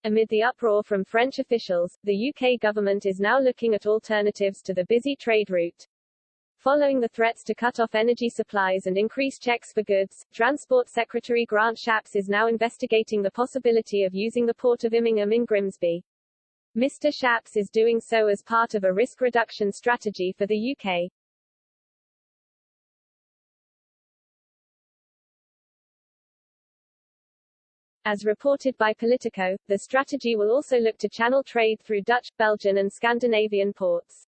Amid the uproar from French officials, the UK government is now looking at alternatives to the busy trade route. Following the threats to cut off energy supplies and increase checks for goods, Transport Secretary Grant Shapps is now investigating the possibility of using the port of Immingham in Grimsby. Mr. Shapps is doing so as part of a risk reduction strategy for the UK. As reported by Politico, the strategy will also look to channel trade through Dutch, Belgian and Scandinavian ports.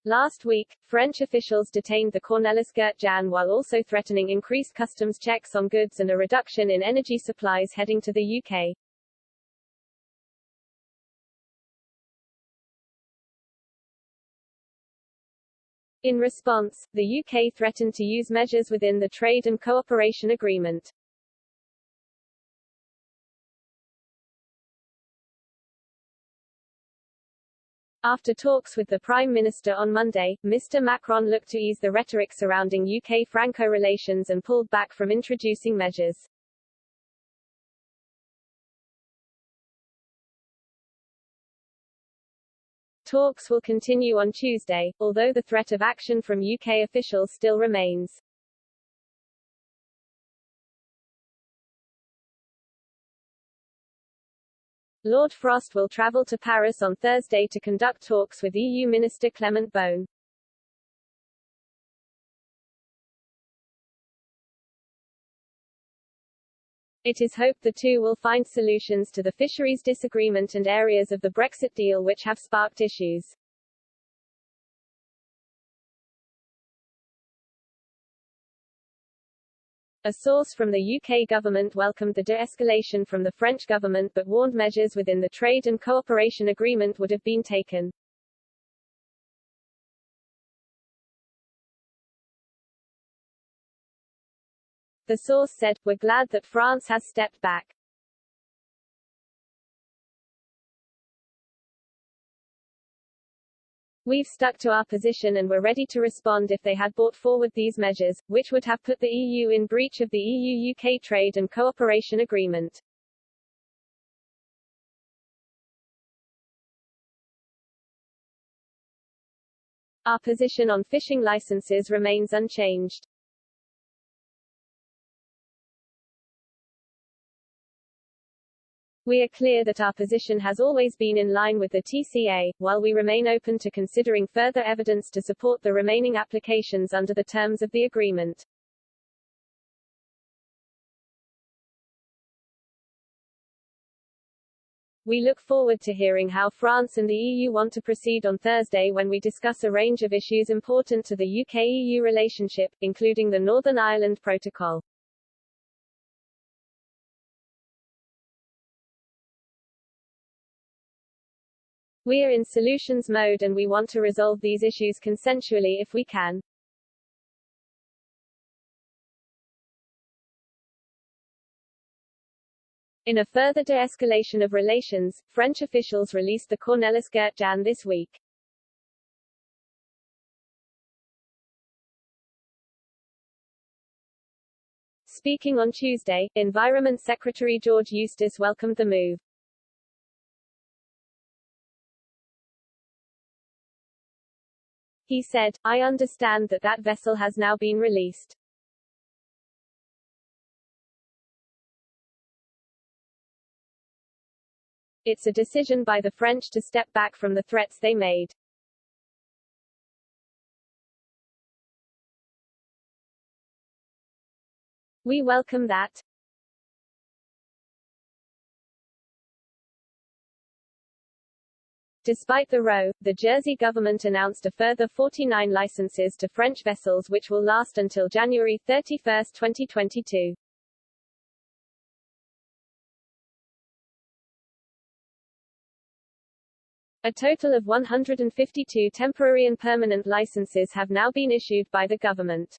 Last week, French officials detained the Cornelis Gert-Jan while also threatening increased customs checks on goods and a reduction in energy supplies heading to the UK. In response, the UK threatened to use measures within the Trade and Cooperation Agreement. After talks with the Prime Minister on Monday, Mr. Macron looked to ease the rhetoric surrounding UK-Franco relations and pulled back from introducing measures. Talks will continue on Tuesday, although the threat of action from UK officials still remains. Lord Frost will travel to Paris on Thursday to conduct talks with EU Minister Clement Beaune. It is hoped the two will find solutions to the fisheries disagreement and areas of the Brexit deal which have sparked issues. A source from the UK government welcomed the de-escalation from the French government but warned measures within the Trade and Cooperation Agreement would have been taken. The source said, "We're glad that France has stepped back. We've stuck to our position and were ready to respond if they had brought forward these measures, which would have put the EU in breach of the EU-UK Trade and Cooperation Agreement." Our position on fishing licenses remains unchanged. We are clear that our position has always been in line with the TCA, while we remain open to considering further evidence to support the remaining applications under the terms of the agreement. We look forward to hearing how France and the EU want to proceed on Thursday when we discuss a range of issues important to the UK-EU relationship, including the Northern Ireland Protocol. We are in solutions mode and we want to resolve these issues consensually if we can. In a further de-escalation of relations, French officials released the Cornelis Gert-Jan this week. Speaking on Tuesday, Environment Secretary George Eustace welcomed the move. He said, "I understand that that vessel has now been released. It's a decision by the French to step back from the threats they made. We welcome that." Despite the row, the Jersey government announced a further 49 licenses to French vessels which will last until January 31, 2022. A total of 152 temporary and permanent licenses have now been issued by the government.